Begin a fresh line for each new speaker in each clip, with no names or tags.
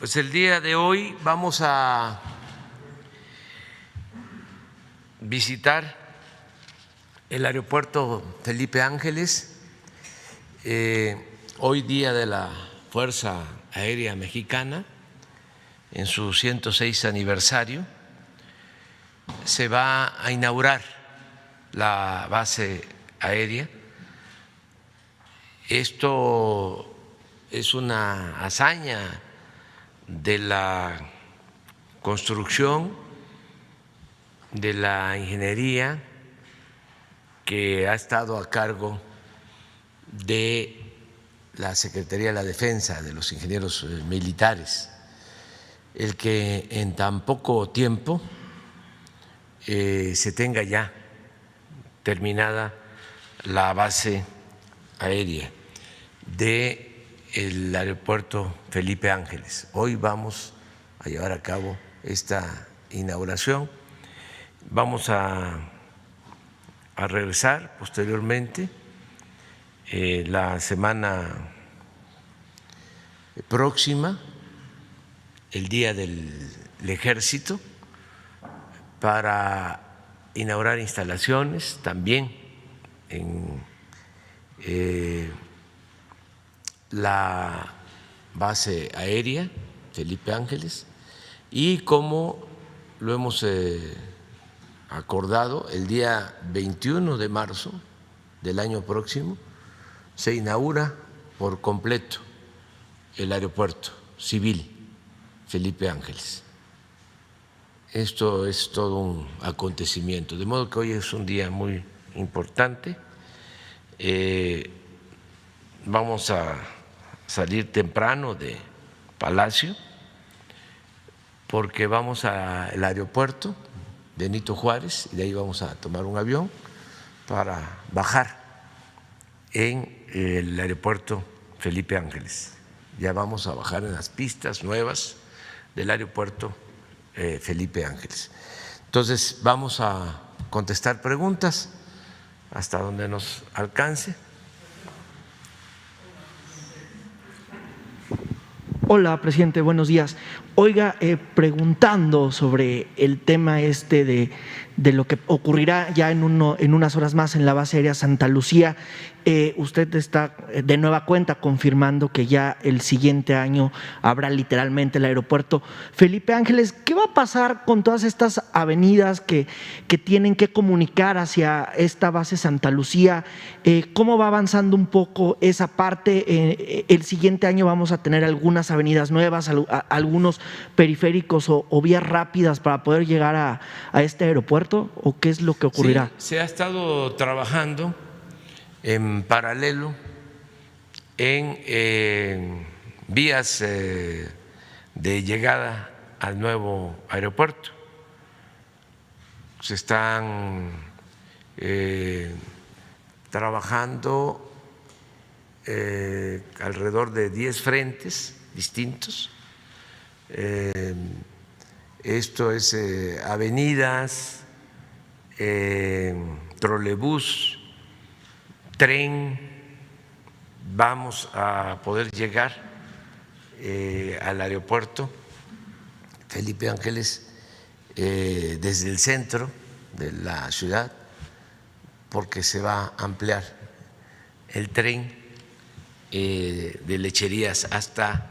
Pues el día de hoy vamos a visitar el aeropuerto Felipe Ángeles, hoy día de la Fuerza Aérea Mexicana, en su 106 aniversario. Se va a inaugurar la base aérea. Esto es una hazaña de la construcción, de la ingeniería que ha estado a cargo de la Secretaría de la Defensa, de los ingenieros militares, el que en tan poco tiempo se tenga ya terminada la base aérea del aeropuerto Felipe Ángeles. Hoy vamos a llevar a cabo esta inauguración. Vamos a regresar posteriormente la semana próxima, el Día del Ejército, para inaugurar instalaciones también en la base aérea Felipe Ángeles, y como lo hemos acordado, el día 21 de marzo del año próximo se inaugura por completo el aeropuerto civil Felipe Ángeles. Esto es todo un acontecimiento, de modo que hoy es un día muy importante. Vamos a salir temprano de Palacio porque vamos al aeropuerto Benito Juárez y de ahí vamos a tomar un avión para bajar en el aeropuerto Felipe Ángeles. Ya vamos a bajar en las pistas nuevas del aeropuerto Felipe Ángeles. Entonces vamos a contestar preguntas hasta donde nos alcance.
Hola, presidente, buenos días. Oiga, preguntando sobre el tema de lo que ocurrirá ya en unas horas más en la base aérea Santa Lucía, usted está de nueva cuenta confirmando que ya el siguiente año habrá literalmente el aeropuerto Felipe Ángeles. ¿Qué va a pasar con todas estas avenidas que tienen que comunicar hacia esta base Santa Lucía? ¿Cómo va avanzando un poco esa parte? El siguiente año vamos a tener algunas avenidas nuevas, algunos periféricos o vías rápidas para poder llegar a este aeropuerto, ¿o qué es lo que ocurrirá?
Sí, se ha estado trabajando en paralelo en vías de llegada al nuevo aeropuerto. Se están trabajando alrededor de 10 frentes distintos. Esto es avenidas, trolebús, tren. Vamos a poder llegar al aeropuerto Felipe Ángeles desde el centro de la ciudad, porque se va a ampliar el tren de Lecherías hasta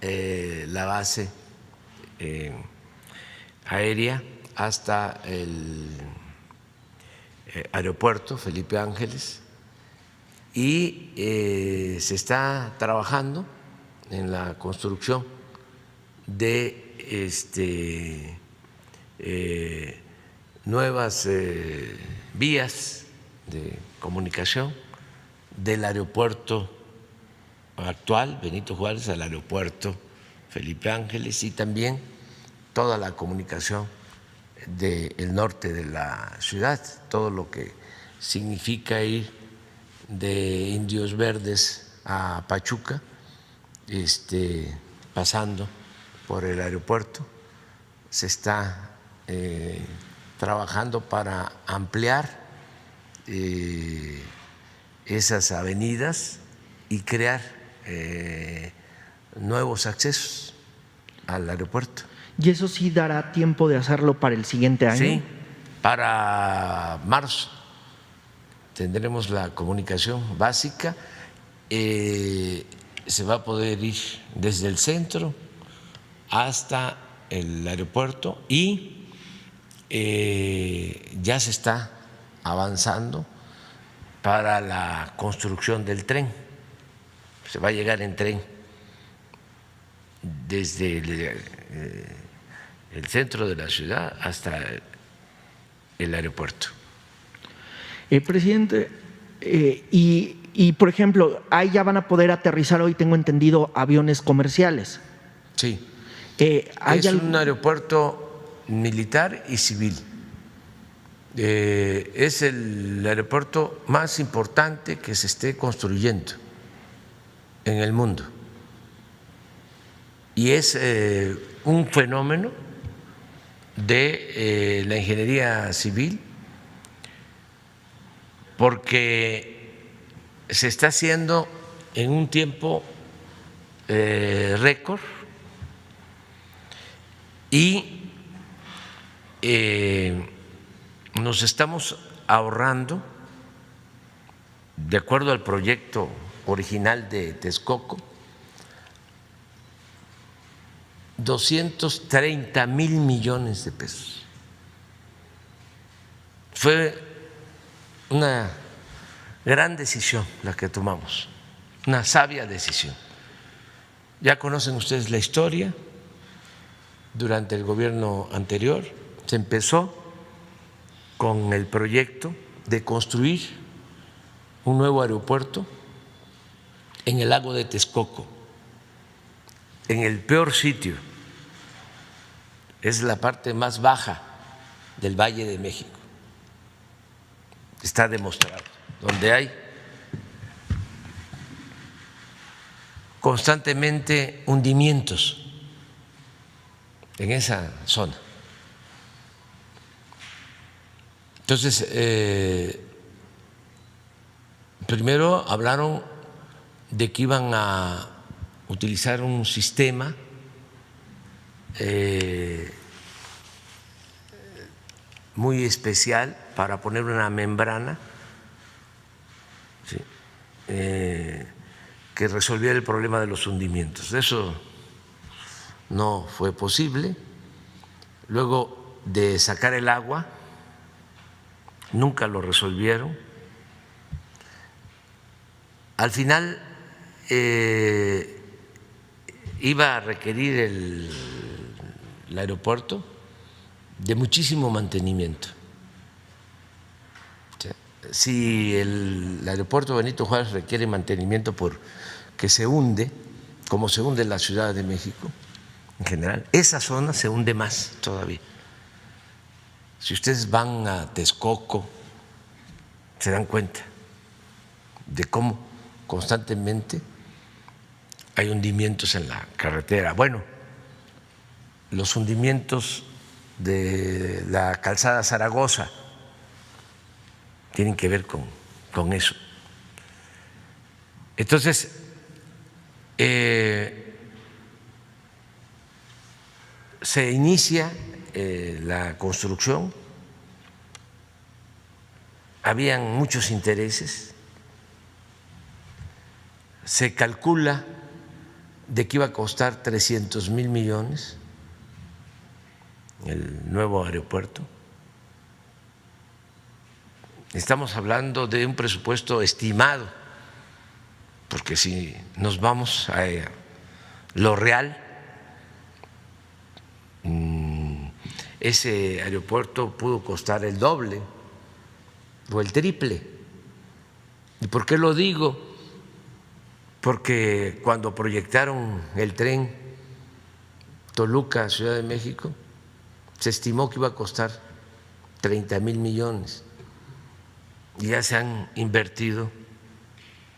la base aérea, hasta el aeropuerto Felipe Ángeles, y se está trabajando en la construcción de nuevas vías de comunicación del aeropuerto actual Benito Juárez al aeropuerto Felipe Ángeles, y también toda la comunicación del norte de la ciudad, todo lo que significa ir de Indios Verdes a Pachuca, pasando por el aeropuerto. Se está trabajando para ampliar esas avenidas y crear nuevos accesos al aeropuerto.
¿Y eso sí dará tiempo de hacerlo para el siguiente año?
Sí, para marzo tendremos la comunicación básica. Se va a poder ir desde el centro hasta el aeropuerto y ya se está avanzando para la construcción del tren. Se va a llegar en tren desde el centro de la ciudad hasta el aeropuerto.
Presidente, y por ejemplo, ahí ya van a poder aterrizar hoy, tengo entendido, aviones comerciales.
Sí, es un aeropuerto militar y civil. Es el aeropuerto más importante que se esté construyendo en el mundo y es un fenómeno de la ingeniería civil porque se está haciendo en un tiempo récord y nos estamos ahorrando, de acuerdo al proyecto original de Texcoco, 230,000 millones de pesos. Fue una gran decisión la que tomamos, una sabia decisión. Ya conocen ustedes la historia. Durante el gobierno anterior se empezó con el proyecto de construir un nuevo aeropuerto en el lago de Texcoco, en el peor sitio, es la parte más baja del Valle de México, está demostrado, donde hay constantemente hundimientos en esa zona. Entonces, primero hablaron de que iban a utilizar un sistema muy especial para poner una membrana, ¿sí?, que resolviera el problema de los hundimientos. Eso no fue posible. Luego de sacar el agua, nunca lo resolvieron. Al final iba a requerir el aeropuerto de muchísimo mantenimiento. Si el aeropuerto Benito Juárez requiere mantenimiento porque se hunde, como se hunde la Ciudad de México en general, esa zona se hunde más todavía. Si ustedes van a Texcoco, se dan cuenta de cómo constantemente hay hundimientos en la carretera. Bueno, los hundimientos de la calzada Zaragoza tienen que ver con eso. Entonces, se inicia la construcción, habían muchos intereses, se calcula de que iba a costar 300,000 millones el nuevo aeropuerto. Estamos hablando de un presupuesto estimado, porque si nos vamos a lo real, ese aeropuerto pudo costar el doble o el triple. ¿Y por qué lo digo? Porque cuando proyectaron el tren Toluca, Ciudad de México, se estimó que iba a costar 30,000 millones y ya se han invertido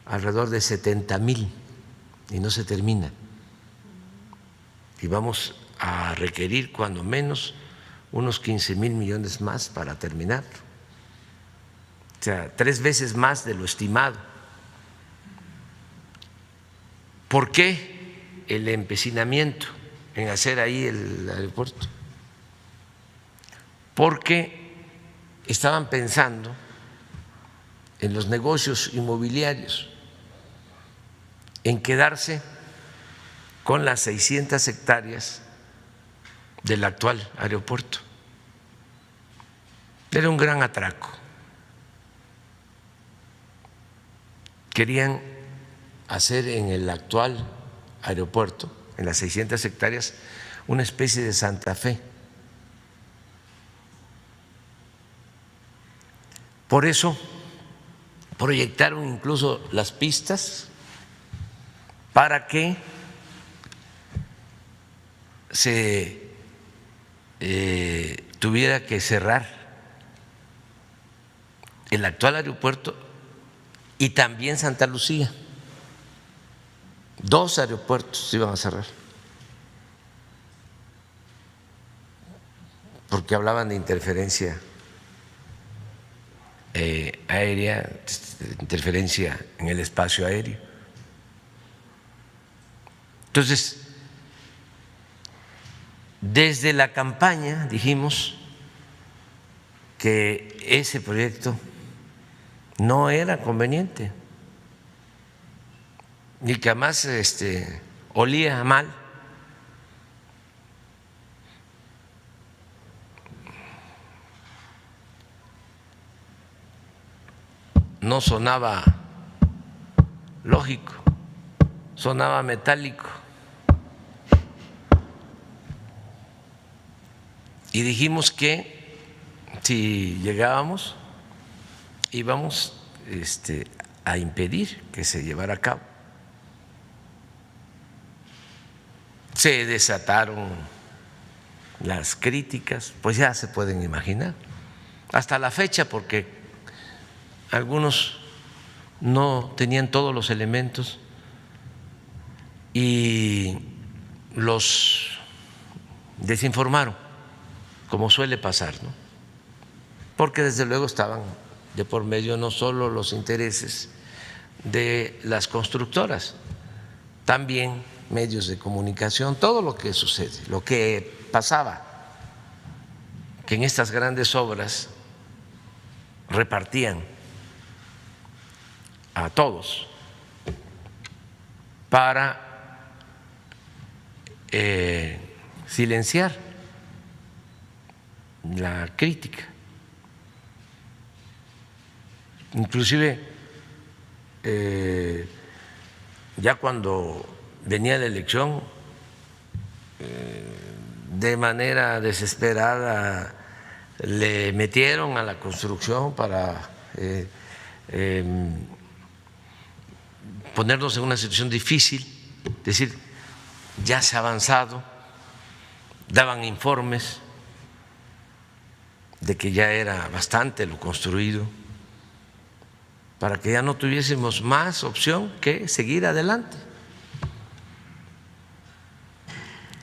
alrededor de 70,000 y no se termina. Y vamos a requerir cuando menos unos 15,000 millones más para terminarlo. O sea, 3 veces más de lo estimado. ¿Por qué el empecinamiento en hacer ahí el aeropuerto, porque estaban pensando en los negocios inmobiliarios, en quedarse con las 600 hectáreas del actual aeropuerto. Era un gran atraco. Querían hacer en el actual aeropuerto, en las 600 hectáreas, una especie de Santa Fe. Por eso proyectaron incluso las pistas para que se tuviera que cerrar el actual aeropuerto y también Santa Lucía. 2 aeropuertos se iban a cerrar, porque hablaban de interferencia aérea, interferencia en el espacio aéreo. Entonces, desde la campaña dijimos que ese proyecto no era conveniente y que además olía mal. No sonaba lógico, sonaba metálico. Y dijimos que si llegábamos íbamos a impedir que se llevara a cabo. Se desataron las críticas, pues ya se pueden imaginar, hasta la fecha, porque algunos no tenían todos los elementos y los desinformaron, como suele pasar, ¿no? Porque desde luego estaban de por medio no solo los intereses de las constructoras, también medios de comunicación, todo lo que sucede, lo que pasaba, que en estas grandes obras repartían a todos para silenciar la crítica. Inclusive ya cuando venía la elección, de manera desesperada le metieron a la construcción para ponernos en una situación difícil, es decir, ya se ha avanzado, daban informes de que ya era bastante lo construido, para que ya no tuviésemos más opción que seguir adelante.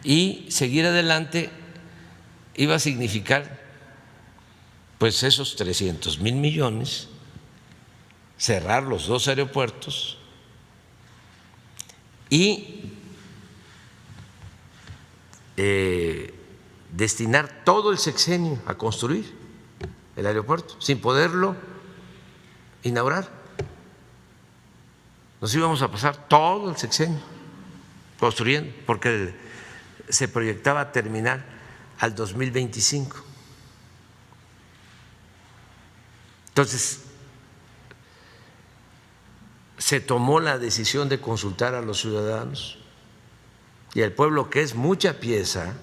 Y seguir adelante iba a significar pues esos 300,000 millones, cerrar los 2 aeropuertos y destinar todo el sexenio a construir el aeropuerto sin poderlo inaugurar. Nos íbamos a pasar todo el sexenio construyendo, porque se proyectaba terminar al 2025. Entonces, se tomó la decisión de consultar a los ciudadanos y al pueblo, que es mucha pieza,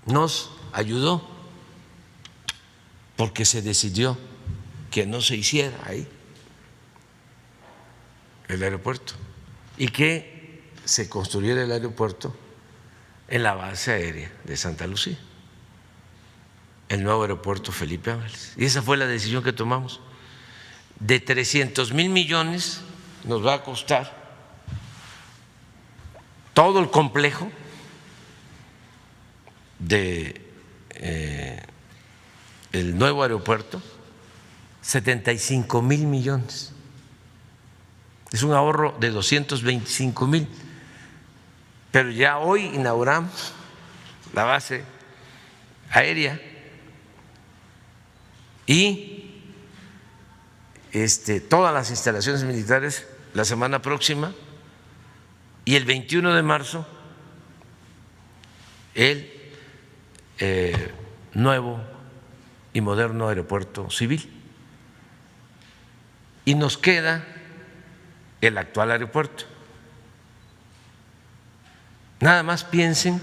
nos ayudó, porque se decidió que no se hiciera ahí el aeropuerto y que se construyera el aeropuerto en la base aérea de Santa Lucía, el nuevo aeropuerto Felipe Ángeles. Y esa fue la decisión que tomamos. De 300,000 millones nos va a costar todo el complejo de el nuevo aeropuerto, 75,000 millones. Es un ahorro de 225,000. pero ya hoy inauguramos la base aérea y todas las instalaciones militares la semana próxima, y el 21 de marzo el nuevo y moderno aeropuerto civil. Y nos queda el actual aeropuerto. Nada más piensen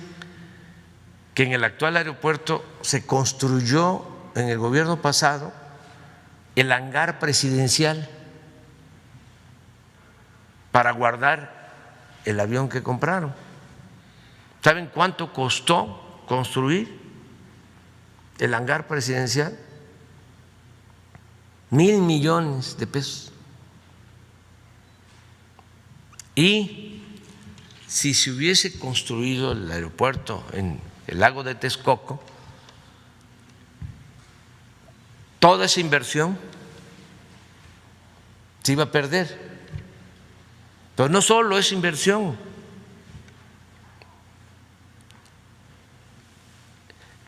que en el actual aeropuerto se construyó en el gobierno pasado el hangar presidencial para guardar el avión que compraron. ¿Saben cuánto costó construir el hangar presidencial? 1,000 millones de pesos. Y si se hubiese construido el aeropuerto en el lago de Texcoco, toda esa inversión se iba a perder. Pero no solo es inversión,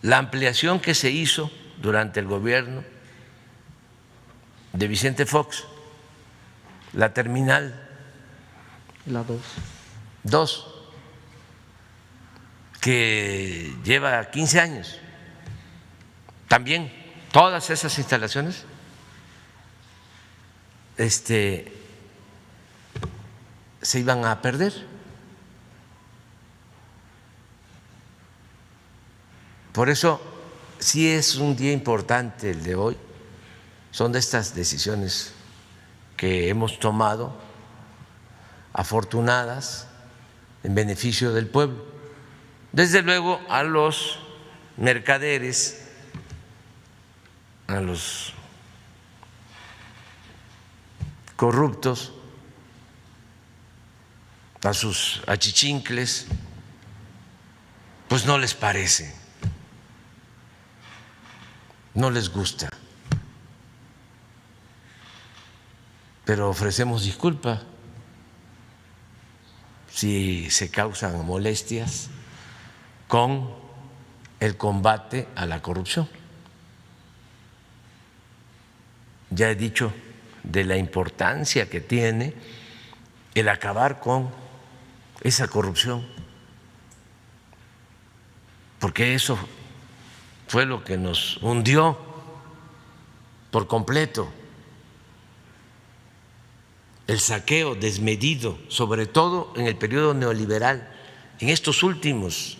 la ampliación que se hizo durante el gobierno de Vicente Fox, la terminal
La
2, que lleva 15 años, también todas esas instalaciones se iban a perder. Por eso sí es un día importante el de hoy. Son de estas decisiones que hemos tomado, afortunadas, en beneficio del pueblo. Desde luego a los mercaderes, a los corruptos, a sus achichincles, pues no les parece, no les gusta, pero ofrecemos disculpa si se causan molestias con el combate a la corrupción. Ya he dicho de la importancia que tiene el acabar con esa corrupción, porque eso fue lo que nos hundió por completo, el saqueo desmedido, sobre todo en el periodo neoliberal, en estos últimos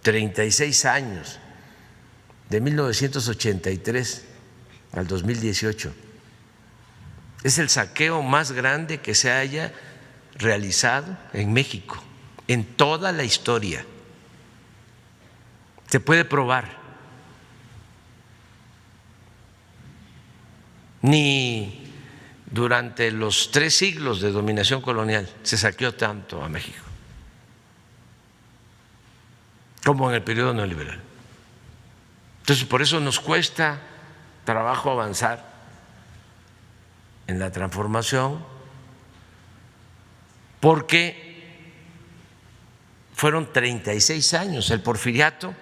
36 años, de 1983 al 2018. Es el saqueo más grande que se haya realizado en México en toda la historia. Se puede probar. Ni durante los 3 siglos de dominación colonial se saqueó tanto a México como en el periodo neoliberal. Entonces, por eso nos cuesta trabajo avanzar en la transformación, porque fueron 36 años, el porfiriato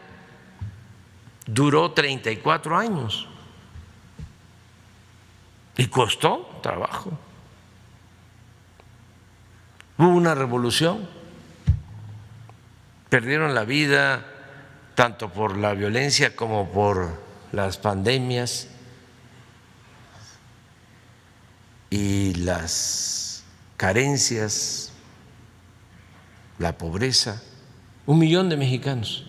duró 34 años y costó trabajo. Hubo una revolución, perdieron la vida tanto por la violencia como por las pandemias y las carencias, la pobreza, 1 millón de mexicanos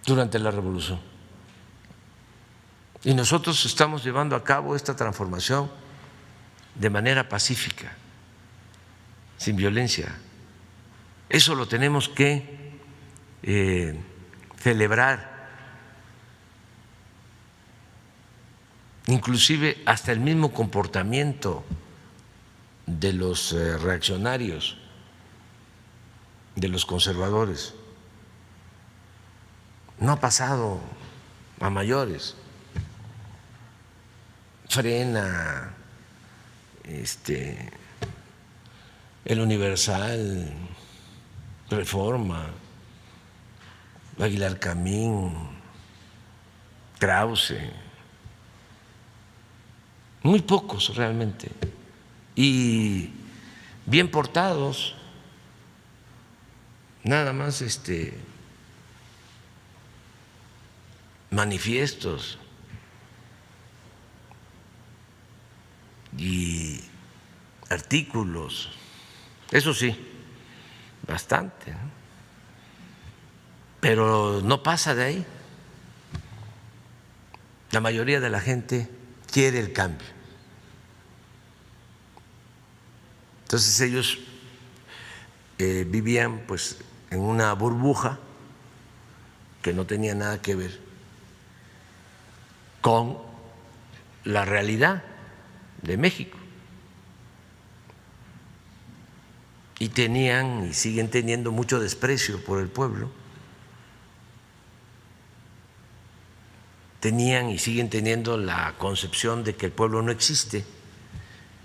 durante la revolución. Y nosotros estamos llevando a cabo esta transformación de manera pacífica, sin violencia. Eso lo tenemos que celebrar, inclusive hasta el mismo comportamiento de los reaccionarios, de los conservadores, no ha pasado a mayores. Frena El Universal, Reforma, Aguilar Camín, Krause, muy pocos realmente, y bien portados, nada más manifiestos y artículos, eso sí, bastante, ¿no? Pero no pasa de ahí. La mayoría de la gente quiere el cambio. Entonces ellos vivían pues en una burbuja que no tenía nada que ver con la realidad de México. Y tenían y siguen teniendo mucho desprecio por el pueblo. Tenían y siguen teniendo la concepción de que el pueblo no existe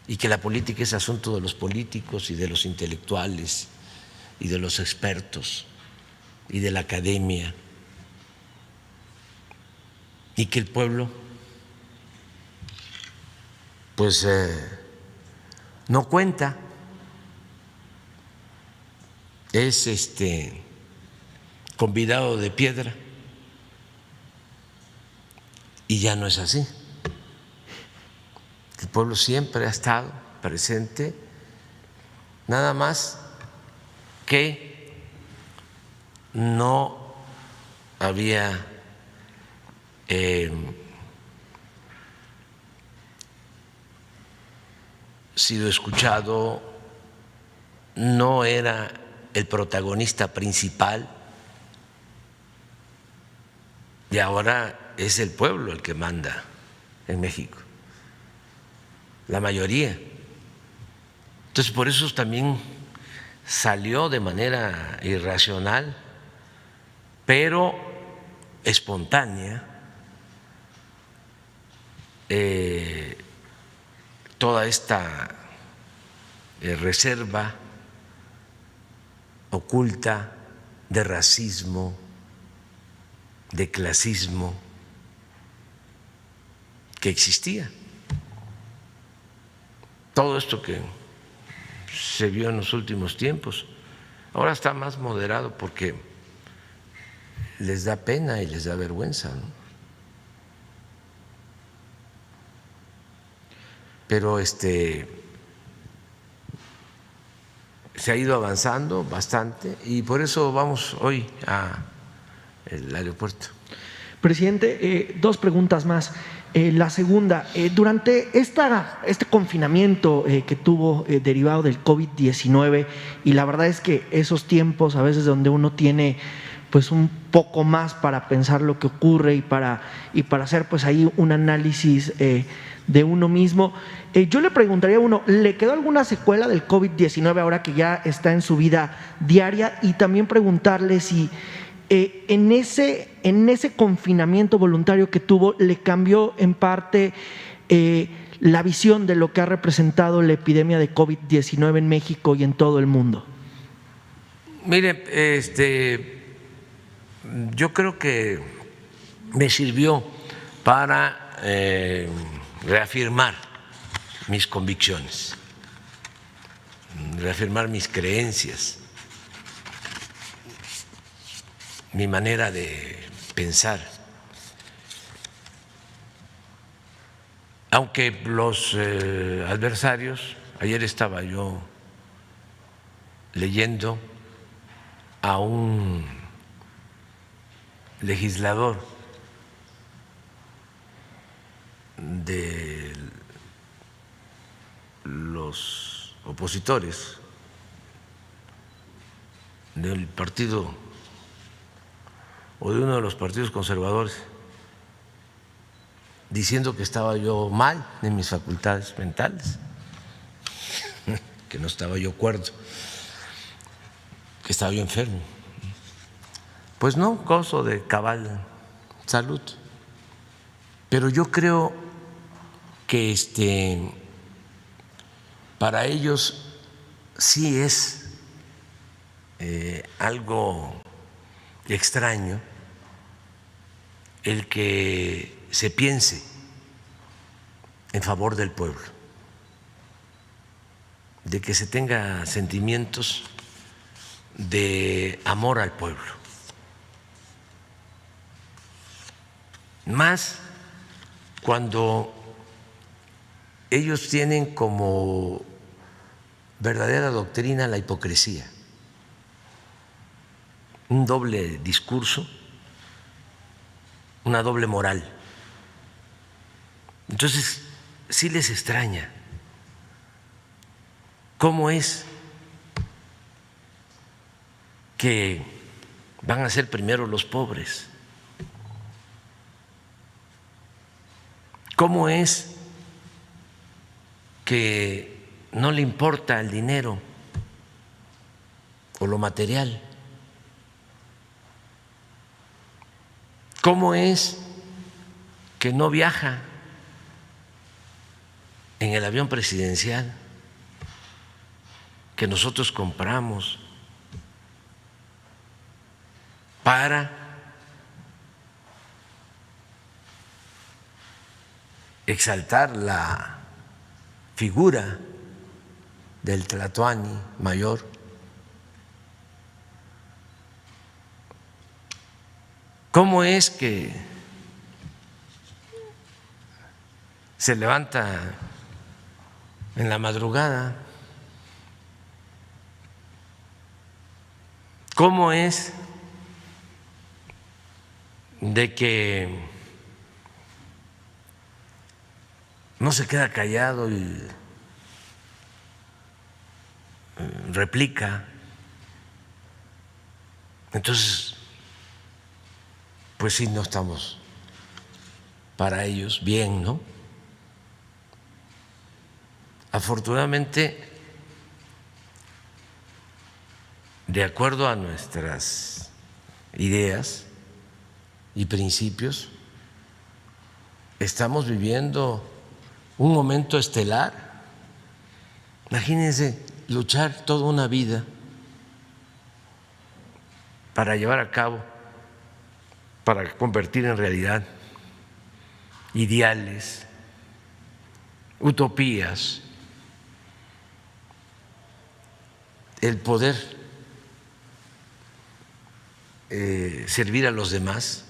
y que la política es asunto de los políticos y de los intelectuales y de los expertos y de la academia, y que el pueblo pues no cuenta, es convidado de piedra. Y ya no es así. El pueblo siempre ha estado presente, nada más que no había sido escuchado, no era el protagonista principal, y ahora es el pueblo el que manda en México, la mayoría. Entonces, por eso también salió de manera irracional, pero espontánea, toda esta reserva oculta de racismo, de clasismo que existía. Todo esto que se vio en los últimos tiempos ahora está más moderado porque les da pena y les da vergüenza, ¿no? Pero se ha ido avanzando bastante y por eso vamos hoy al aeropuerto.
Presidente, dos preguntas más. La segunda, durante este confinamiento que tuvo derivado del COVID-19, y la verdad es que esos tiempos a veces donde uno tiene pues un poco más para pensar lo que ocurre y para hacer pues ahí un análisis de uno mismo, yo le preguntaría a uno, ¿le quedó alguna secuela del COVID-19 ahora que ya está en su vida diaria? Y también preguntarle si en ese confinamiento voluntario que tuvo, ¿le cambió en parte la visión de lo que ha representado la epidemia de COVID-19 en México y en todo el mundo?
Mire, yo creo que me sirvió para reafirmar mis convicciones, reafirmar mis creencias, mi manera de pensar. Aunque los adversarios, ayer estaba yo leyendo a un legislador de los opositores del partido o de uno de los partidos conservadores diciendo que estaba yo mal en mis facultades mentales, que no estaba yo cuerdo, que estaba yo enfermo. Pues no, gozo de cabal salud. Pero yo creo que para ellos sí es algo extraño el que se piense en favor del pueblo, de que se tenga sentimientos de amor al pueblo, más cuando ellos tienen como verdadera doctrina la hipocresía, un doble discurso, una doble moral. Entonces, sí les extraña cómo es que van a ser primero los pobres, cómo es que no le importa el dinero o lo material, cómo es que no viaja en el avión presidencial que nosotros compramos para exaltar la figura del Tlatoani mayor. ¿Cómo es que se levanta en la madrugada? ¿Cómo es de que no se queda callado y replica? Entonces, pues sí, no estamos para ellos bien, ¿no? Afortunadamente, de acuerdo a nuestras ideas y principios, estamos viviendo un momento estelar. Imagínense luchar toda una vida para llevar a cabo, para convertir en realidad ideales, utopías, el poder servir a los demás,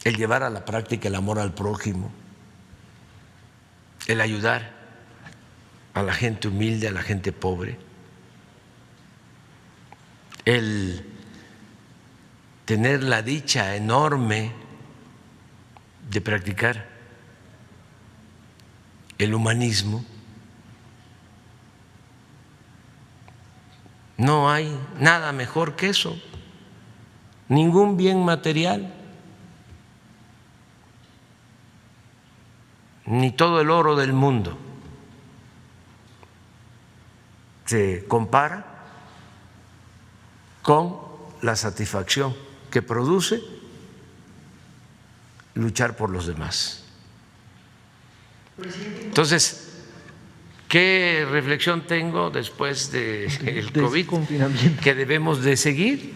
el llevar a la práctica el amor al prójimo, el ayudar a la gente humilde, a la gente pobre, el tener la dicha enorme de practicar el humanismo. No hay nada mejor que eso, ningún bien material, ni todo el oro del mundo se compara con la satisfacción que produce luchar por los demás. Entonces, ¿qué reflexión tengo después del COVID? Que debemos de seguir.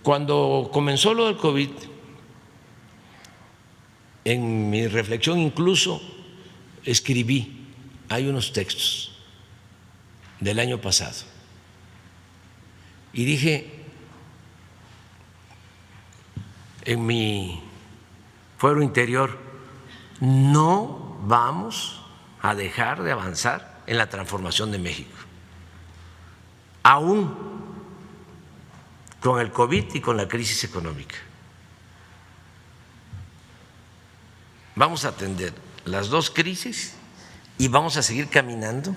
Cuando comenzó lo del COVID, en mi reflexión incluso escribí, hay unos textos del año pasado, y dije en mi fuero interior: no vamos a dejar de avanzar en la transformación de México, aún con el COVID y con la crisis económica. Vamos a atender las dos crisis y vamos a seguir caminando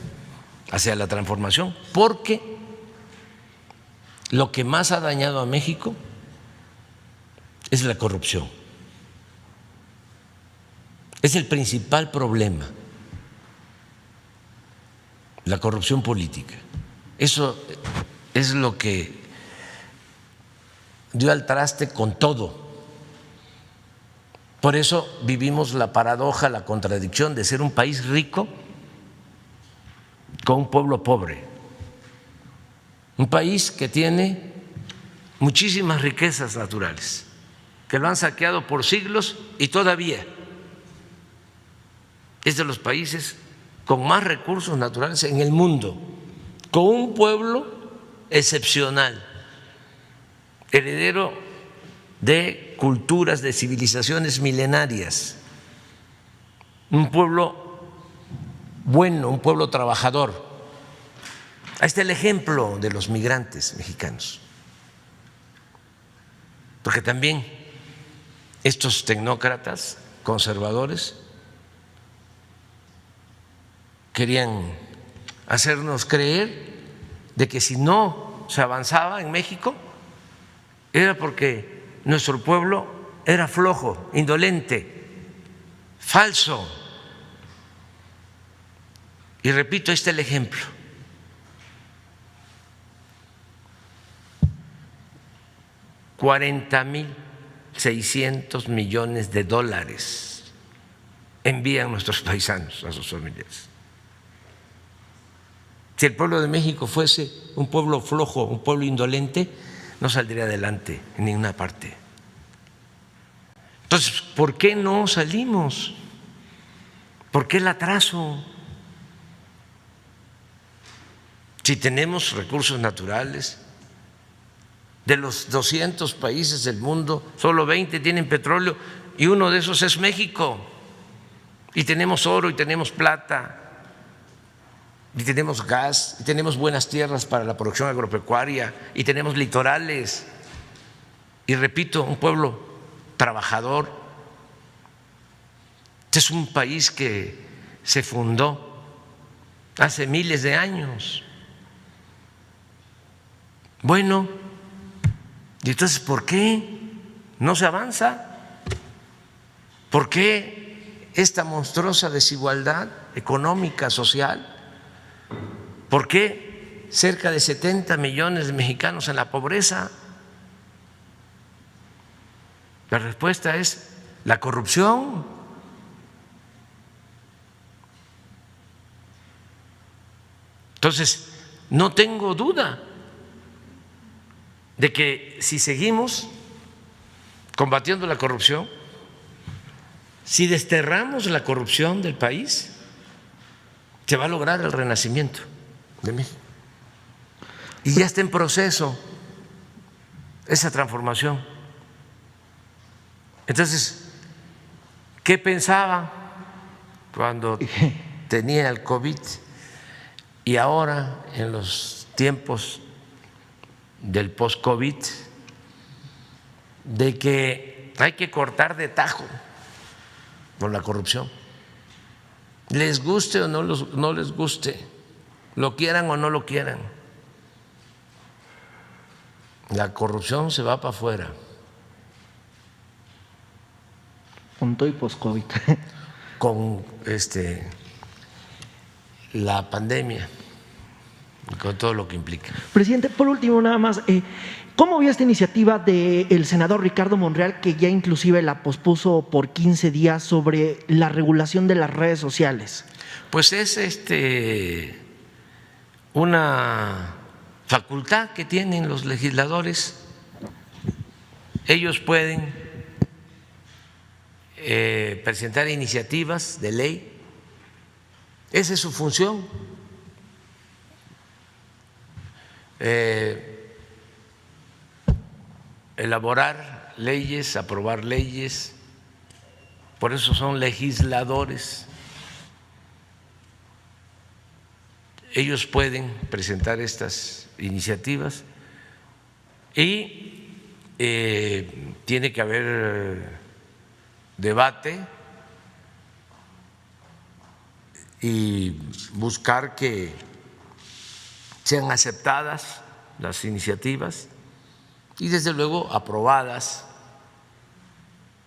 hacia la transformación, porque lo que más ha dañado a México es la corrupción. Es el principal problema, la corrupción política. Eso es lo que dio al traste con todo Por eso vivimos la paradoja, la contradicción de ser un país rico con un pueblo pobre, un país que tiene muchísimas riquezas naturales, que lo han saqueado por siglos y todavía es de los países con más recursos naturales en el mundo, con un pueblo excepcional, heredero de culturas, de civilizaciones milenarias, un pueblo bueno, un pueblo trabajador. Ahí está el ejemplo de los migrantes mexicanos, porque también estos tecnócratas conservadores querían hacernos creer de que si no se avanzaba en México era porque nuestro pueblo era flojo, indolente, falso. Y repito, este es el ejemplo. $40,600 millones envían nuestros paisanos a sus familiares. Si el pueblo de México fuese un pueblo flojo, un pueblo indolente, no saldría adelante en ninguna parte. Entonces, ¿por qué no salimos? ¿Por qué el atraso? Si tenemos recursos naturales, de los 200 países del mundo, solo 20 tienen petróleo y uno de esos es México. Y tenemos oro y tenemos plata y tenemos gas y tenemos buenas tierras para la producción agropecuaria y tenemos litorales. Y repito, un pueblo trabajador. Este es un país que se fundó hace miles de años. Bueno, ¿y entonces por qué no se avanza? ¿Por qué esta monstruosa desigualdad económica, social? ¿Por qué cerca de 70 millones de mexicanos en la pobreza? La respuesta es la corrupción. Entonces, no tengo duda de que si seguimos combatiendo la corrupción, si desterramos la corrupción del país, se va a lograr el renacimiento de México. Y ya está en proceso esa transformación. Entonces, ¿qué pensaba cuando tenía el COVID y ahora en los tiempos del post-COVID? De que hay que cortar de tajo con la corrupción, les guste o no les guste, lo quieran o no lo quieran, la corrupción se va para afuera.
Punto y post-COVID.
Con la pandemia, con todo lo que implica.
Presidente, por último nada más, ¿cómo vio esta iniciativa del senador Ricardo Monreal, que ya inclusive la pospuso por 15 días, sobre la regulación de las redes sociales?
Pues es una facultad que tienen los legisladores. Ellos pueden presentar iniciativas de ley. Esa es su función. Elaborar leyes, aprobar leyes, por eso son legisladores. Ellos pueden presentar estas iniciativas y tiene que haber debate y buscar que sean aceptadas las iniciativas y desde luego aprobadas,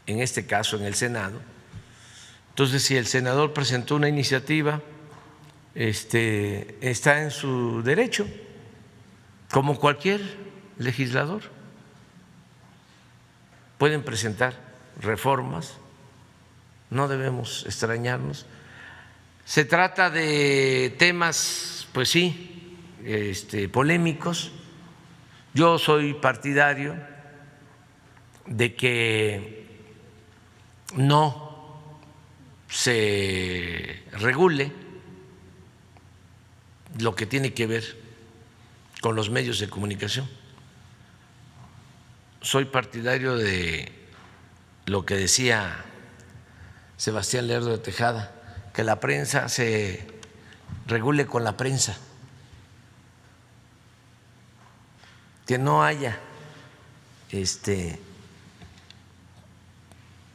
en este caso en el Senado. Entonces, si el senador presentó una iniciativa, está en su derecho, como cualquier legislador. Pueden presentar reformas no debemos extrañarnos. Se trata de temas, pues sí, polémicos. Yo soy partidario de que no se regule lo que tiene que ver con los medios de comunicación. Soy partidario de lo que decía Sebastián Lerdo de Tejada, que la prensa se regule con la prensa, que no haya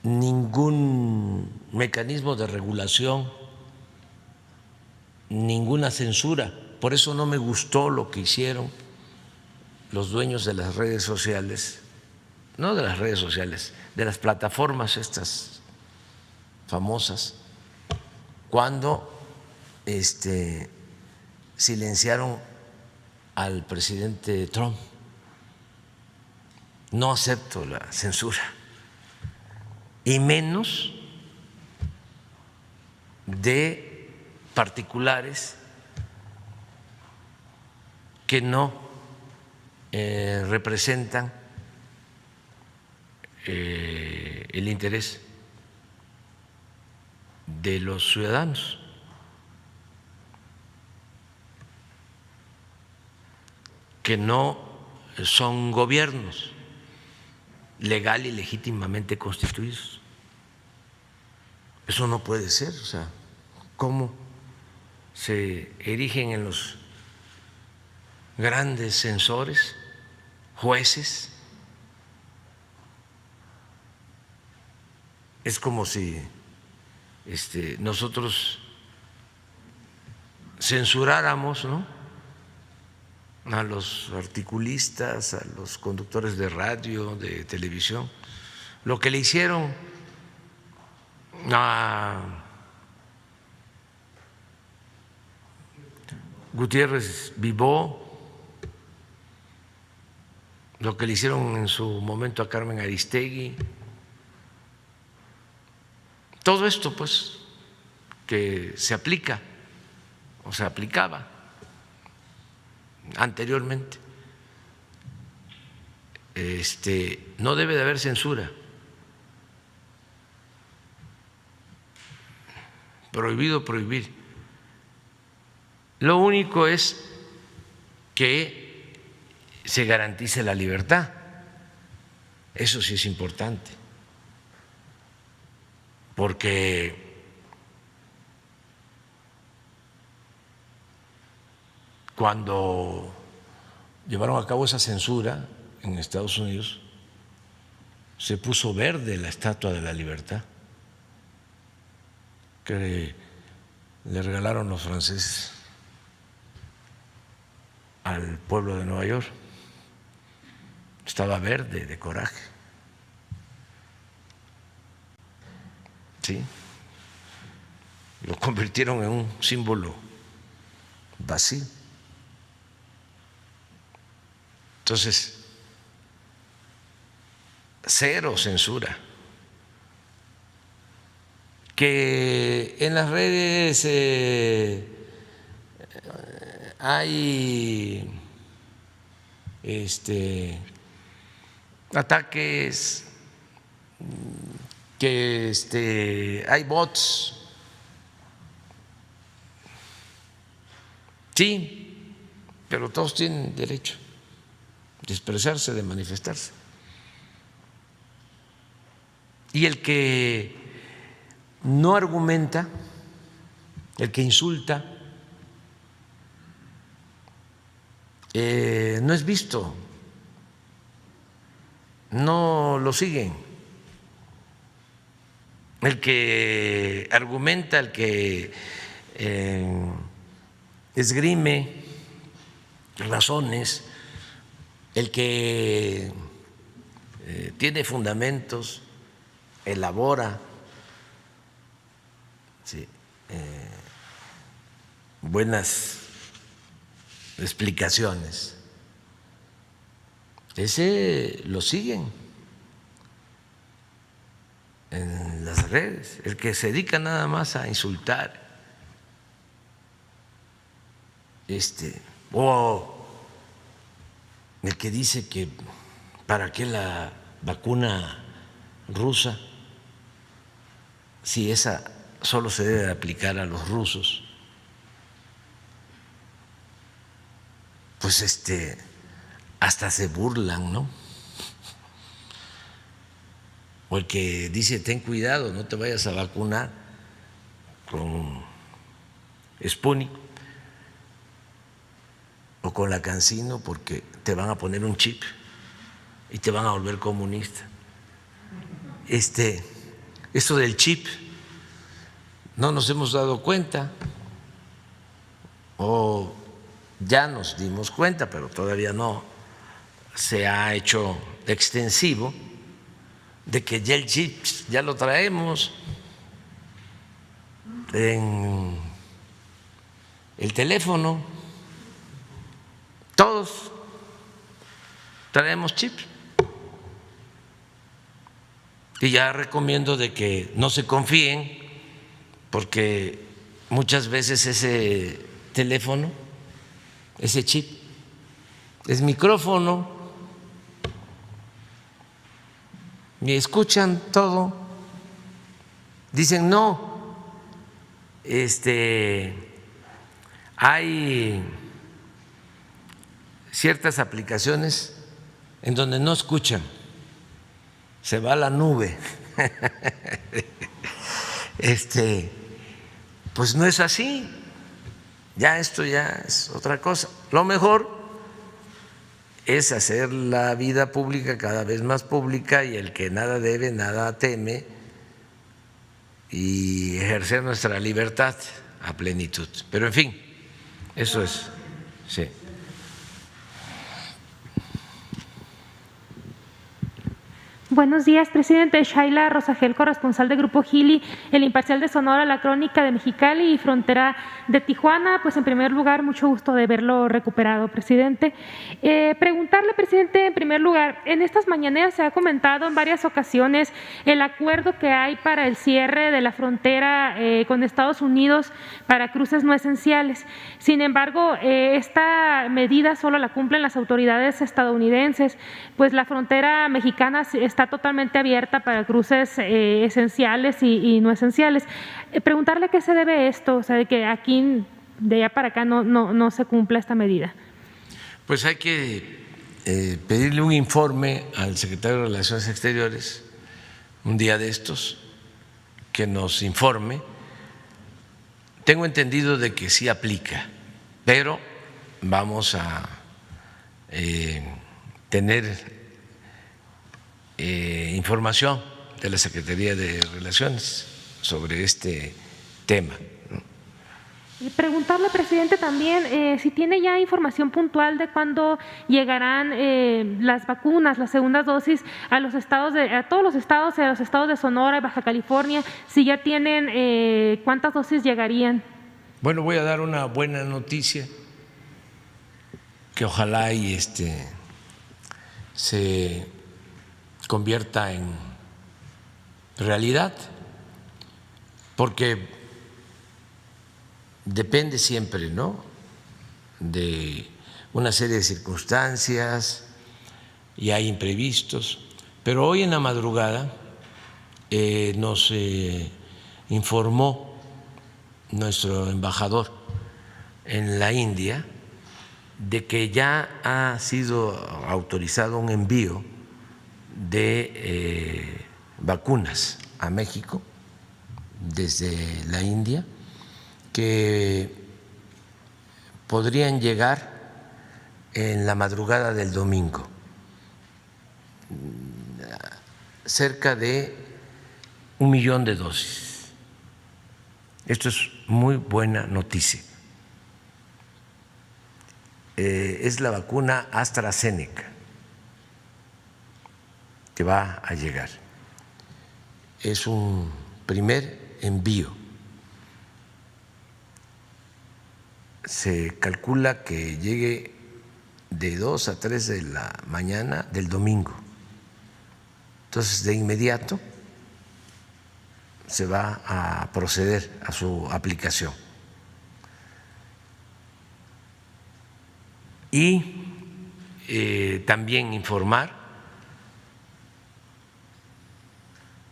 ningún mecanismo de regulación, ninguna censura. Por eso no me gustó lo que hicieron los dueños de las redes sociales, no de las redes sociales, de las plataformas estas famosas, cuando silenciaron al presidente Trump. No acepto la censura, y menos de particulares que no representan el interés de los ciudadanos. Que no son gobiernos legal y legítimamente constituidos. Eso no puede ser. O sea, ¿cómo se erigen en los grandes censores, jueces? Es como si nosotros censuráramos, ¿no?, a los articulistas, a los conductores de radio, de televisión, lo que le hicieron a Gutiérrez Vivó, lo que le hicieron en su momento a Carmen Aristegui. Todo esto, pues, que se aplica o se aplicaba anteriormente, no debe de haber censura. Prohibido prohibir. Lo único es que se garantice la libertad. Eso sí es importante, porque cuando llevaron a cabo esa censura en Estados Unidos, se puso verde la Estatua de la Libertad que le regalaron los franceses al pueblo de Nueva York. Estaba verde de coraje. Sí, lo convirtieron en un símbolo vacío. Entonces, cero censura. Que en las redes hay ataques, que hay bots, sí, pero todos tienen derecho de expresarse, de manifestarse. Y el que no argumenta, el que insulta, no es visto, no lo siguen. El que argumenta, el que esgrime razones, el que tiene fundamentos, elabora buenas explicaciones, ese lo siguen. en las redes, el que se dedica nada más a insultar, o el que dice que para qué la vacuna rusa, si esa solo se debe aplicar a los rusos, pues hasta se burlan, ¿no? O el que dice ten cuidado, no te vayas a vacunar con Sputnik o con la CanSino porque te van a poner un chip y te van a volver comunista. Esto del chip no nos hemos dado cuenta, o ya nos dimos cuenta, pero todavía no se ha hecho extensivo, de que ya el chip ya lo traemos en el teléfono, todos traemos chip. Y ya recomiendo de que no se confíen, porque muchas veces ese teléfono, ese chip, es micrófono y escuchan todo. Dicen no, hay ciertas aplicaciones en donde no escuchan, se va a la nube. Pues no es así, ya esto ya es otra cosa. Lo mejor es hacer la vida pública cada vez más pública, y el que nada debe, nada teme, y ejercer nuestra libertad a plenitud. Pero en fin, eso es, sí.
Buenos días, presidente. Shaila Rosagel, corresponsal de Grupo Gili, El Imparcial de Sonora, La Crónica de Mexicali y Frontera de Tijuana. Pues en primer lugar, mucho gusto de verlo recuperado, presidente. Preguntarle, presidente, en primer lugar, en estas mañaneras se ha comentado en varias ocasiones el acuerdo que hay para el cierre de la frontera con Estados Unidos para cruces no esenciales. Sin embargo, esta medida solo la cumplen las autoridades estadounidenses, pues la frontera mexicana está totalmente abierta para cruces esenciales y no esenciales. Preguntarle a qué se debe esto, o sea, de que aquí, de allá para acá, no se cumpla esta medida.
Pues hay que pedirle un informe al secretario de Relaciones Exteriores un día de estos, que nos informe. Tengo entendido de que sí aplica, pero vamos a tener información de la Secretaría de Relaciones sobre este tema.
Y preguntarle, presidente, también si tiene ya información puntual de cuándo llegarán las vacunas, las segundas dosis a los estados, a todos los estados de Sonora y Baja California, si ya tienen cuántas dosis llegarían.
Bueno, voy a dar una buena noticia, que ojalá y se convierta en realidad, porque depende siempre, ¿no?, de una serie de circunstancias y hay imprevistos. Pero hoy en la madrugada nos informó nuestro embajador en la India de que ya ha sido autorizado un envío de vacunas a México desde la India, que podrían llegar en la madrugada del domingo, cerca de 1 millón de dosis. Esto es muy buena noticia. Es la vacuna AstraZeneca que va a llegar. Es un primer envío. Se calcula que llegue de 2 a 3 de la mañana del domingo. Entonces, de inmediato se va a proceder a su aplicación. Y también informar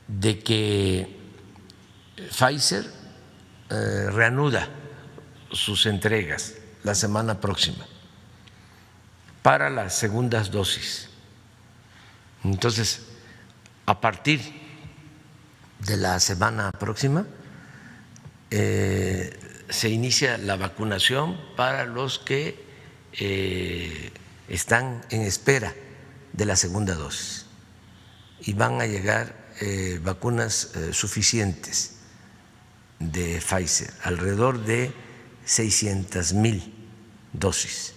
de que Pfizer reanuda sus entregas la semana próxima para las segundas dosis. Entonces, a partir de la semana próxima se inicia la vacunación para los que están en espera de la segunda dosis y van a llegar vacunas suficientes de Pfizer, alrededor de 600,000 dosis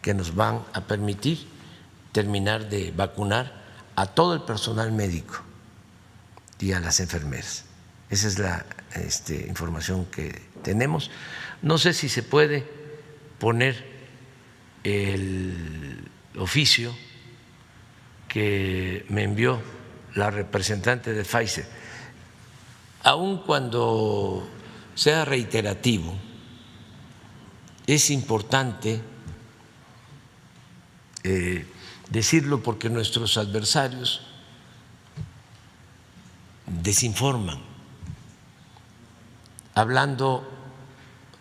que nos van a permitir terminar de vacunar a todo el personal médico y a las enfermeras. Esa es la información que tenemos. No sé si se puede poner el oficio que me envió la representante de Pfizer. Aun cuando sea reiterativo, es importante decirlo porque nuestros adversarios desinforman, hablando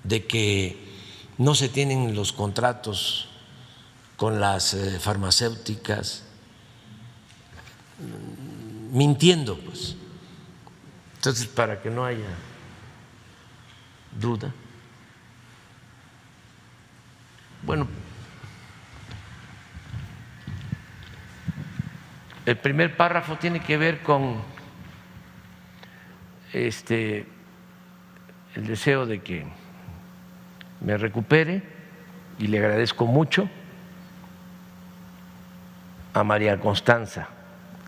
de que no se tienen los contratos con las farmacéuticas, mintiendo, pues. Entonces, para que no haya duda, bueno, el primer párrafo tiene que ver con el deseo de que me recupere y le agradezco mucho a María Constanza,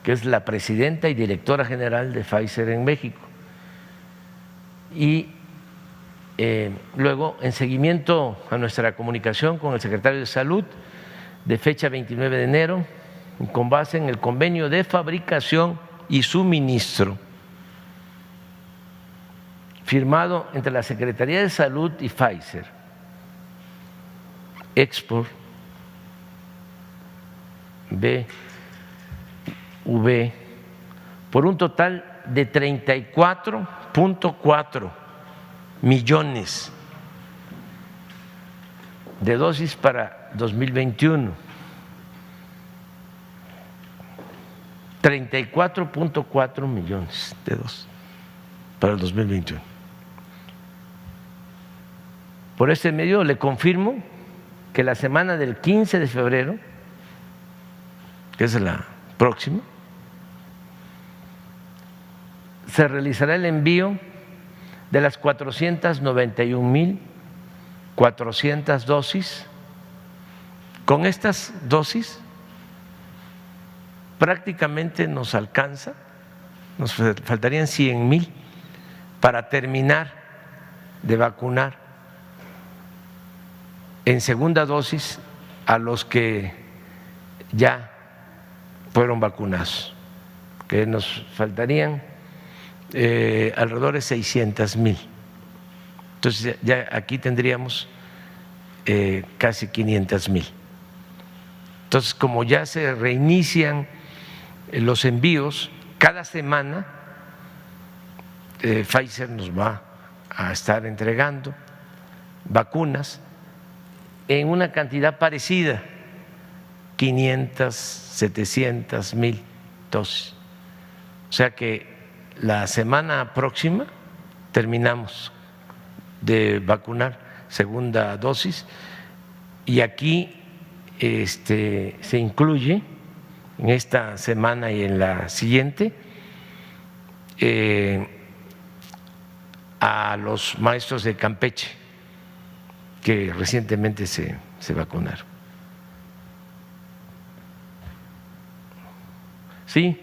que es la presidenta y directora general de Pfizer en México. Y luego, en seguimiento a nuestra comunicación con el secretario de Salud de fecha 29 de enero, con base en el convenio de fabricación y suministro firmado entre la Secretaría de Salud y Pfizer, Export BV, por un total de 34.4 millones de dosis para 2021, 34.4 millones de dosis para el 2021. Por este medio le confirmo que la semana del 15 de febrero, que es la próxima, se realizará el envío de las 491,400 dosis. Con estas dosis prácticamente nos alcanza, nos faltarían 100,000 para terminar de vacunar en segunda dosis a los que ya fueron vacunados, que nos faltarían alrededor de 600,000. Entonces ya aquí tendríamos casi 500,000. Entonces, como ya se reinician los envíos, cada semana Pfizer nos va a estar entregando vacunas en una cantidad parecida, 500, 700,000 dosis. O sea que la semana próxima terminamos de vacunar segunda dosis y aquí se incluye en esta semana y en la siguiente a los maestros de Campeche que recientemente se vacunaron. Sí,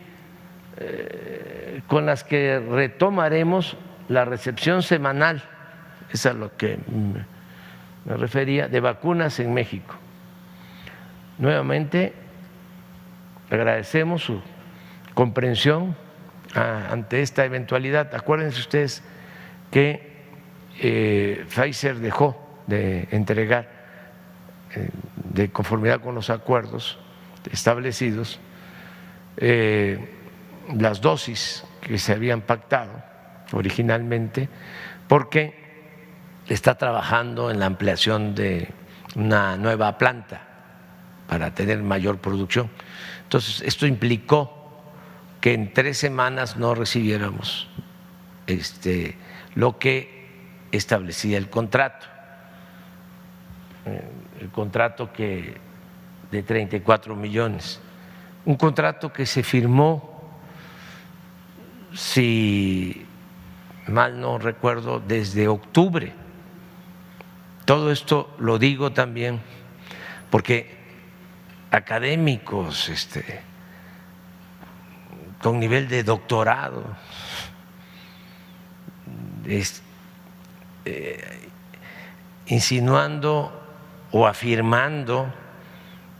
con las que retomaremos la recepción semanal, es a lo que me refería, de vacunas en México. Nuevamente agradecemos su comprensión ante esta eventualidad. Acuérdense ustedes que Pfizer dejó de entregar, de conformidad con los acuerdos establecidos, las dosis que se habían pactado originalmente, porque está trabajando en la ampliación de una nueva planta para tener mayor producción. Entonces, esto implicó que en 3 semanas no recibiéramos lo que establecía el contrato que de 34 millones, un contrato que se firmó, si mal no recuerdo, desde octubre. Todo esto lo digo también porque académicos con nivel de doctorado insinuando o afirmando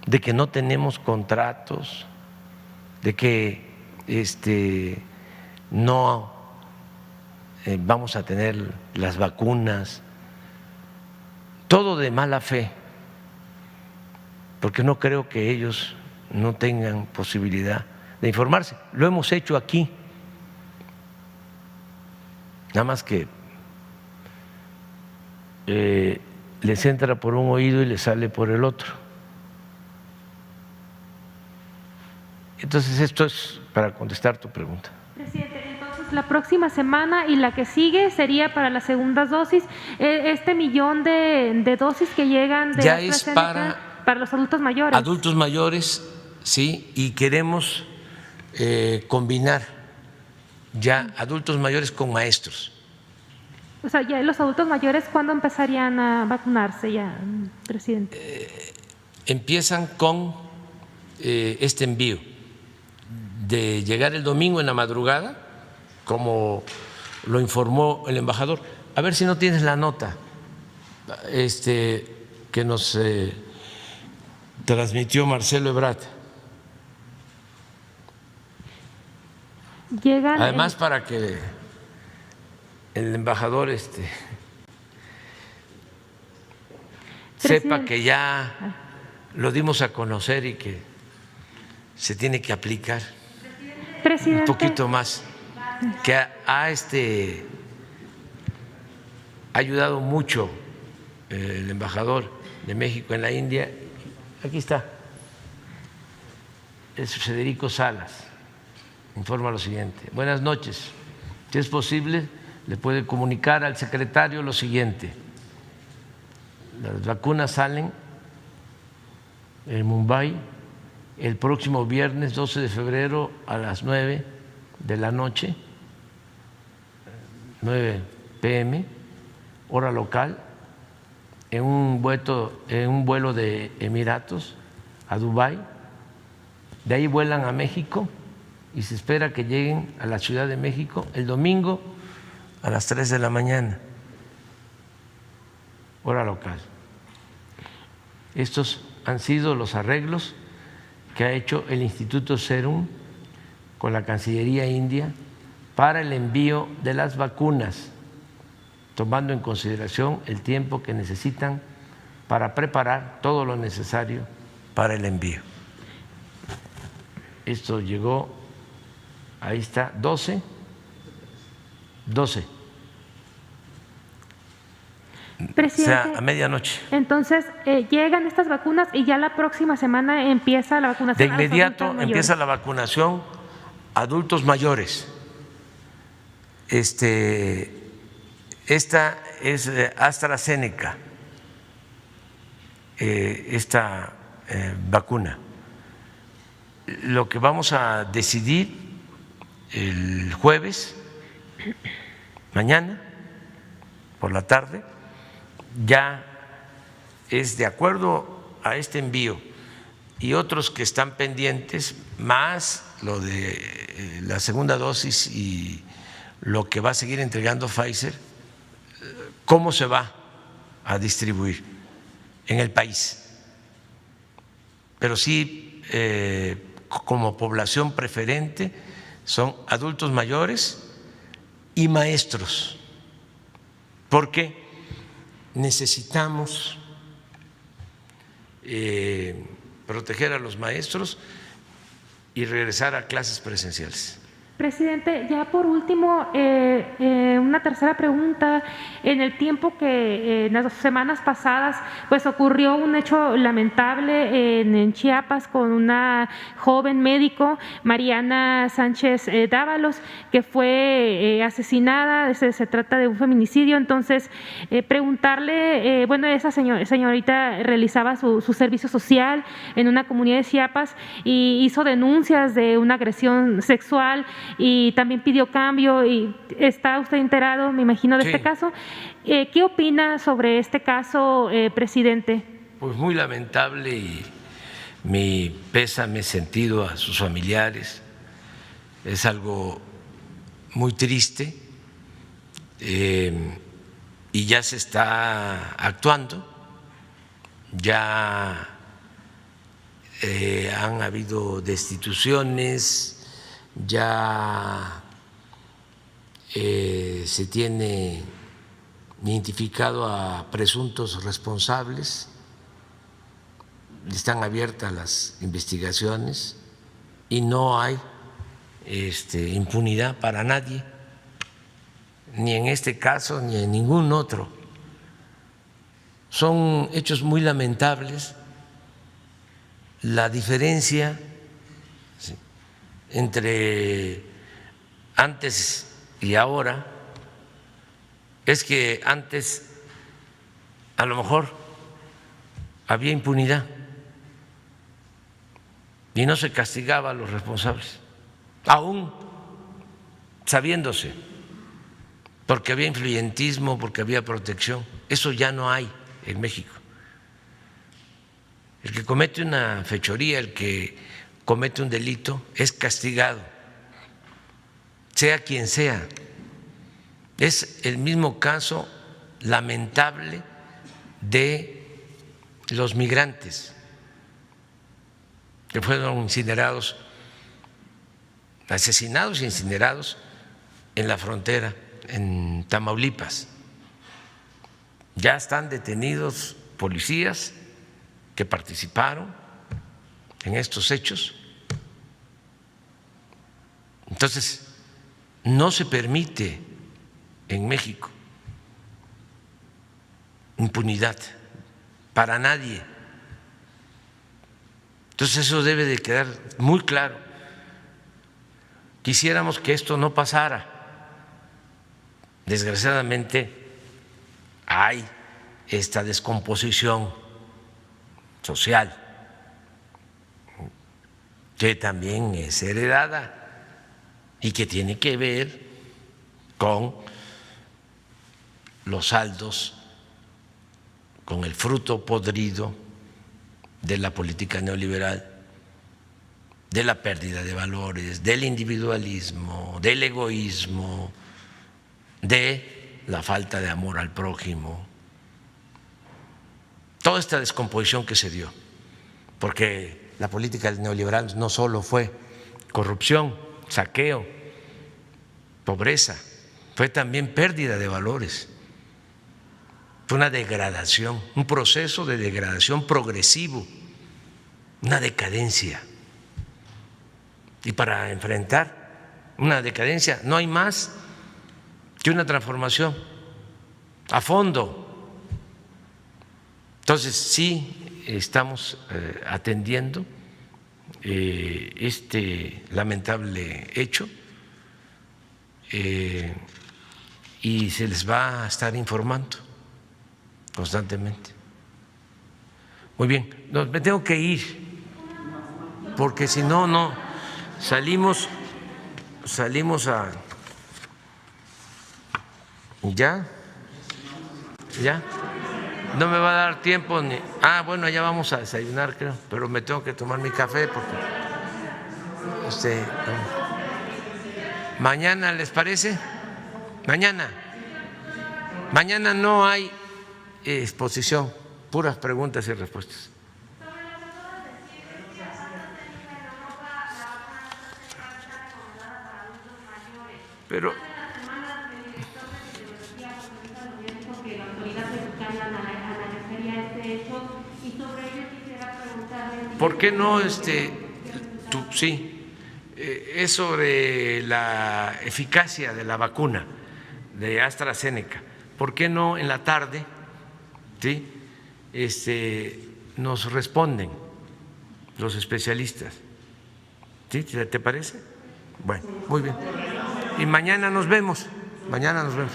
de que no tenemos contratos, de que no vamos a tener las vacunas, todo de mala fe, porque no creo que ellos no tengan posibilidad de informarse. Lo hemos hecho aquí, nada más que les entra por un oído y les sale por el otro. Entonces, esto es para contestar tu pregunta.
Presidente, entonces la próxima semana y la que sigue sería para las segundas dosis. Este millón de dosis que llegan de
ya es para
los adultos mayores.
Adultos mayores, sí, y queremos combinar ya adultos mayores con maestros.
O sea, ya los adultos mayores, ¿cuándo empezarían a vacunarse ya, presidente?
Empiezan con este envío de llegar el domingo en la madrugada, como lo informó el embajador. A ver si no tienes la nota que nos transmitió Marcelo Ebrard.
Llegan
además para que el embajador sepa que ya lo dimos a conocer y que se tiene que aplicar un poquito más, que ha ayudado mucho el embajador de México en la India. Aquí está, es Federico Salas, informa lo siguiente: buenas noches, si es posible le puede comunicar al secretario lo siguiente: las vacunas salen en Mumbai el próximo viernes 12 de febrero a las 9 de la noche, 9 p.m., hora local, en un vuelo de Emiratos a Dubái. De ahí vuelan a México y se espera que lleguen a la Ciudad de México el domingo a las 3 de la mañana, hora local. Estos han sido los arreglos que ha hecho el Instituto Serum con la Cancillería India para el envío de las vacunas, tomando en consideración el tiempo que necesitan para preparar todo lo necesario para el envío. Esto llegó, ahí está, 12.
Presidente,
o sea, a medianoche.
Entonces, llegan estas vacunas y ya la próxima semana empieza la vacunación.
De inmediato empieza la vacunación a adultos mayores. Esta es AstraZeneca, esta vacuna. Lo que vamos a decidir el jueves, mañana, por la tarde, ya es de acuerdo a este envío y otros que están pendientes, más lo de la segunda dosis y lo que va a seguir entregando Pfizer, cómo se va a distribuir en el país. Pero sí, como población preferente, son adultos mayores y maestros, porque necesitamos proteger a los maestros y regresar a clases presenciales.
Presidente, ya por último, una tercera pregunta. En el tiempo que en las semanas pasadas pues ocurrió un hecho lamentable en Chiapas con una joven médico, Mariana Sánchez Dávalos, que fue asesinada. Se trata de un feminicidio. Entonces, preguntarle, bueno, esa señorita realizaba su servicio social en una comunidad de Chiapas y hizo denuncias de una agresión sexual, y también pidió cambio. Y está usted enterado, me imagino, de
sí.
Este caso. ¿Qué opina sobre este caso, presidente?
Pues muy lamentable, y mi pésame sentido a sus familiares. Es algo muy triste, y ya se está actuando, ya han habido destituciones, ya se tiene identificado a presuntos responsables, están abiertas las investigaciones y no hay impunidad para nadie, ni en este caso ni en ningún otro. Son hechos muy lamentables. La diferencia entre antes y ahora es que antes a lo mejor había impunidad y no se castigaba a los responsables, aún sabiéndose, porque había influyentismo, porque había protección. Eso ya no hay en México. El que comete una fechoría, el que comete un delito, es castigado, sea quien sea. Es el mismo caso lamentable de los migrantes que fueron incinerados, asesinados e incinerados en la frontera, en Tamaulipas. Ya están detenidos policías que participaron en estos hechos. Entonces, no se permite en México impunidad para nadie. Entonces, eso debe de quedar muy claro. Quisiéramos que esto no pasara. Desgraciadamente, hay esta descomposición social que también es heredada y que tiene que ver con los saldos, con el fruto podrido de la política neoliberal, de la pérdida de valores, del individualismo, del egoísmo, de la falta de amor al prójimo. Toda esta descomposición que se dio, porque la política neoliberal no solo fue corrupción, saqueo, pobreza, fue también pérdida de valores, fue una degradación, un proceso de degradación progresivo, una decadencia. Y para enfrentar una decadencia no hay más que una transformación a fondo. Entonces, sí estamos atendiendo este lamentable hecho, y se les va a estar informando constantemente. Muy bien, me tengo que ir, porque si no, no salimos a... ¿Ya? No me va a dar tiempo ni... bueno, ya vamos a desayunar, creo, pero me tengo que tomar mi café porque mañana, ¿les parece? Mañana no hay exposición, puras preguntas y respuestas. Pero ¿por qué no sí, es sobre la eficacia de la vacuna de AstraZeneca? ¿Por qué no en la tarde, sí, nos responden los especialistas? ¿Sí? ¿Te parece? Bueno, muy bien. Y mañana nos vemos. Mañana nos vemos.